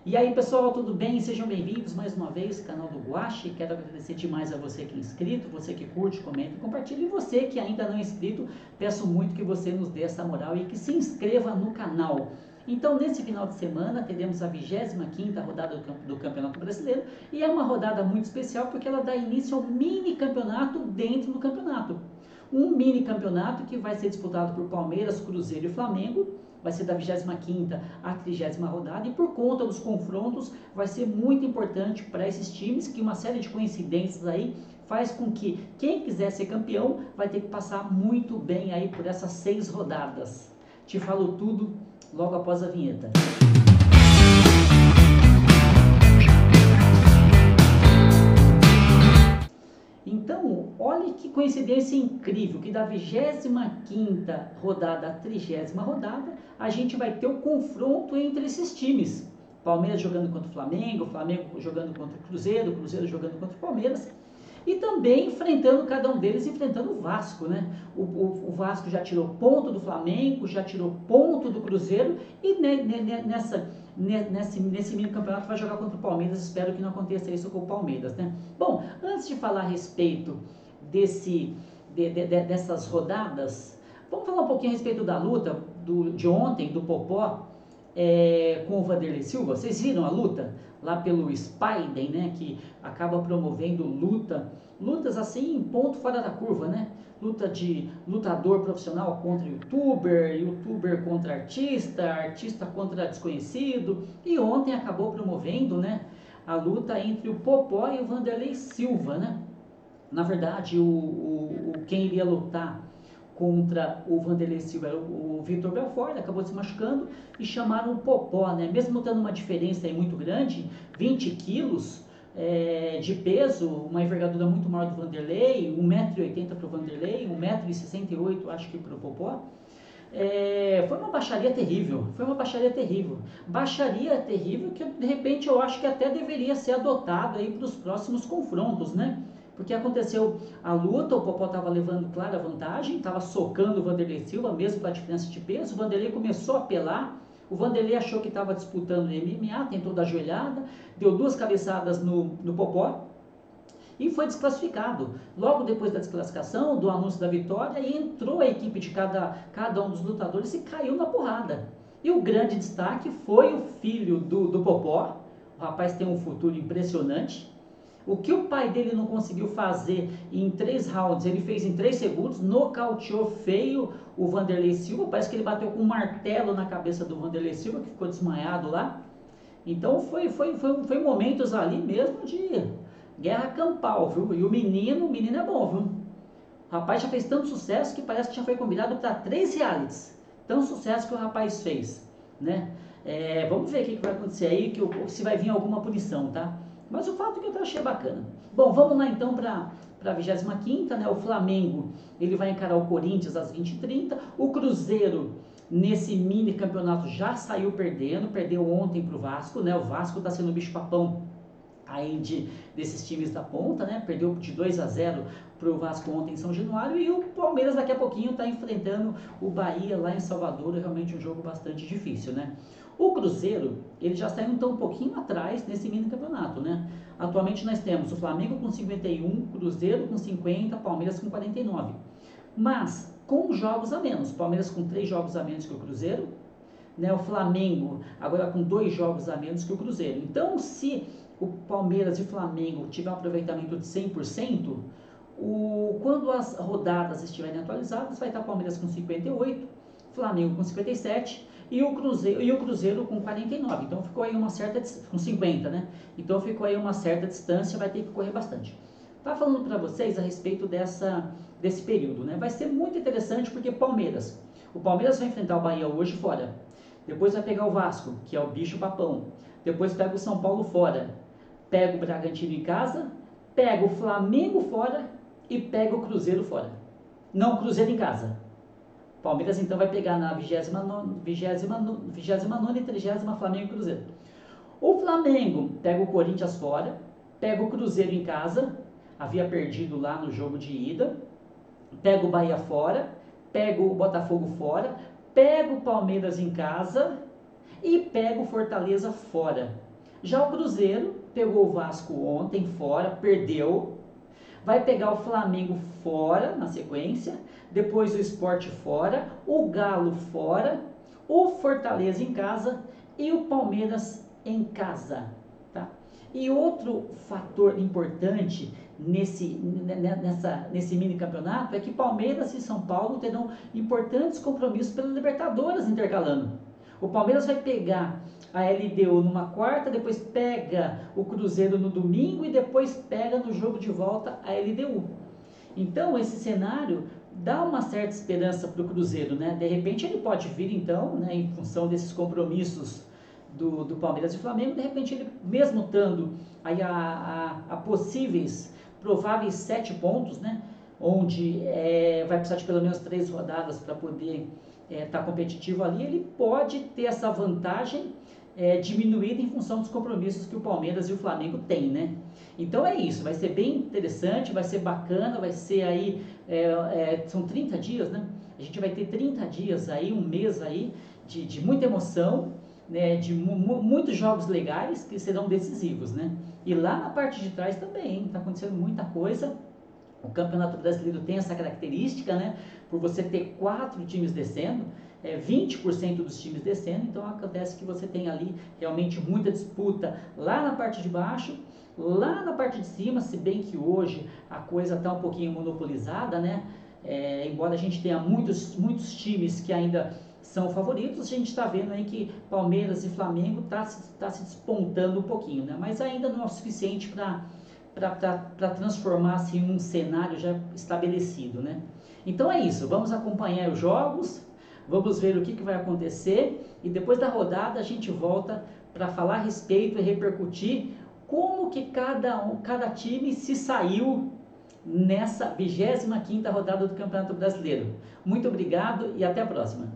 E aí pessoal, tudo bem? Sejam bem-vindos mais uma vez ao canal do Guache. Quero agradecer demais a você que é inscrito, você que curte, comenta e compartilha. E você que ainda não é inscrito, peço muito que você nos dê essa moral e que se inscreva no canal. Então, nesse final de semana, teremos a 25ª rodada do Campeonato Brasileiro. E é uma rodada muito especial porque ela dá início ao mini campeonato dentro do campeonato. Um mini campeonato que vai ser disputado por Palmeiras, Cruzeiro e Flamengo. Vai ser da 25ª à 30ª rodada, e por conta dos confrontos vai ser muito importante para esses times, que uma série de coincidências aí faz com que quem quiser ser campeão vai ter que passar muito bem aí por essas 6 rodadas. Te falo tudo logo após a vinheta. Então, olha que coincidência incrível, que da 25ª rodada à 30ª rodada, a gente vai ter o confronto entre esses times. Palmeiras jogando contra o Flamengo, Flamengo jogando contra o Cruzeiro, Cruzeiro jogando contra o Palmeiras. E também enfrentando, cada um deles enfrentando o Vasco, né? O Vasco já tirou ponto do Flamengo, já tirou ponto do Cruzeiro, e nesse mini campeonato vai jogar contra o Palmeiras. Espero que não aconteça isso com o Palmeiras, né? Bom, antes de falar a respeito dessas rodadas, vamos falar um pouquinho a respeito da luta de ontem, do Popó, com o Vanderlei Silva. Vocês viram a luta lá pelo Spiden, né, que acaba promovendo lutas assim em ponto fora da curva, né? Luta de lutador profissional contra youtuber contra artista contra desconhecido. E ontem acabou promovendo, né, a luta entre o Popó e o Vanderlei Silva, né? Na verdade, quem iria lutar contra o Vanderlei Silva era o Vitor Belfort, acabou se machucando, e chamaram o Popó, né? Mesmo tendo uma diferença aí muito grande, 20 quilos de peso, uma envergadura muito maior do Vanderlei, 1,80 m para o Vanderlei, 1,68 m acho que para o Popó. Foi uma baixaria terrível, baixaria terrível que de repente eu acho que até deveria ser adotada aí para os próximos confrontos, né? Porque aconteceu a luta, o Popó estava levando clara vantagem, estava socando o Vanderlei Silva, mesmo com a diferença de peso. O Vanderlei começou a apelar, o Vanderlei achou que estava disputando MMA, tentou dar joelhada, deu 2 cabeçadas no Popó e foi desclassificado. Logo depois da desclassificação, do anúncio da vitória, e entrou a equipe de cada um dos lutadores e caiu na porrada. E o grande destaque foi o filho do Popó. O rapaz tem um futuro impressionante. O que o pai dele não conseguiu fazer em 3 rounds, ele fez em 3 segundos, nocauteou feio o Vanderlei Silva. Parece que ele bateu com um martelo na cabeça do Vanderlei Silva, que ficou desmaiado lá. Então foi momentos ali mesmo de guerra campal, viu? E o menino é bom, viu? O rapaz já fez tanto sucesso que parece que já foi convidado para 3 realities. Tão sucesso que o rapaz fez, né? Vamos ver o que vai acontecer aí, se vai vir alguma punição, tá? Mas o fato é que eu achei bacana. Bom, vamos lá então para a 25ª, né? O Flamengo, ele vai encarar o Corinthians às 20h30. O Cruzeiro, nesse mini campeonato, já saiu perdeu ontem para o Vasco, né? O Vasco está sendo o bicho-papão aí desses times da ponta, né? Perdeu de 2-0 para o Vasco ontem em São Januário, e o Palmeiras daqui a pouquinho está enfrentando o Bahia lá em Salvador. É realmente um jogo bastante difícil, né? O Cruzeiro, ele já está indo um pouquinho atrás nesse mini campeonato, né? Atualmente nós temos o Flamengo com 51, Cruzeiro com 50, Palmeiras com 49. Mas com jogos a menos, Palmeiras com 3 jogos a menos que o Cruzeiro, né? O Flamengo agora com 2 jogos a menos que o Cruzeiro. Então, se o Palmeiras e o Flamengo tiver um aproveitamento de 100%, quando as rodadas estiverem atualizadas, vai estar o Palmeiras com 58, Flamengo com 57 e o Cruzeiro com 49. Então ficou aí uma certa, com 50, né? Então ficou aí uma certa distância, vai ter que correr bastante. Tá falando para vocês a respeito desse período, né? Vai ser muito interessante porque o Palmeiras vai enfrentar o Bahia hoje fora. Depois vai pegar o Vasco, que é o bicho papão. Depois pega o São Paulo fora. Pega o Bragantino em casa, pega o Flamengo fora e pega o Cruzeiro fora. Não, o Cruzeiro em casa. Palmeiras então vai pegar na 29ª e 30ª Flamengo e Cruzeiro. O Flamengo pega o Corinthians fora, pega o Cruzeiro em casa, havia perdido lá no jogo de ida, pega o Bahia fora, pega o Botafogo fora, pega o Palmeiras em casa e pega o Fortaleza fora. Já o Cruzeiro pegou o Vasco ontem fora, perdeu. Vai pegar o Flamengo fora na sequência, depois o Sport fora, o Galo fora, o Fortaleza em casa e o Palmeiras em casa, tá? E outro fator importante nesse mini campeonato é que Palmeiras e São Paulo terão importantes compromissos pela Libertadores intercalando. O Palmeiras vai pegar a LDU numa quarta, depois pega o Cruzeiro no domingo e depois pega no jogo de volta a LDU. Então esse cenário dá uma certa esperança para o Cruzeiro, né? De repente ele pode vir então, né, em função desses compromissos do Palmeiras e Flamengo, de repente ele mesmo estando aí a possíveis, prováveis 7 pontos, né? Onde vai precisar de pelo menos 3 rodadas para poder estar competitivo ali, ele pode ter essa vantagem diminuída em função dos compromissos que o Palmeiras e o Flamengo têm, né? Então é isso, vai ser bem interessante, vai ser bacana, vai ser aí, são 30 dias, né? A gente vai ter 30 dias aí, um mês aí de muita emoção, né? De muitos jogos legais que serão decisivos, né? E lá na parte de trás também está acontecendo muita coisa. O Campeonato Brasileiro tem essa característica, né? Por você ter 4 times descendo, 20% dos times descendo, então acontece que você tem ali realmente muita disputa lá na parte de baixo, lá na parte de cima, se bem que hoje a coisa está um pouquinho monopolizada, né? Embora a gente tenha muitos times que ainda são favoritos, a gente está vendo aí que Palmeiras e Flamengo tá se despontando um pouquinho, né? Mas ainda não é o suficiente para transformar-se em um cenário já estabelecido, né? Então é isso, vamos acompanhar os jogos, vamos ver o que vai acontecer e depois da rodada a gente volta para falar a respeito e repercutir como que cada time se saiu nessa 25ª rodada do Campeonato Brasileiro. Muito obrigado e até a próxima.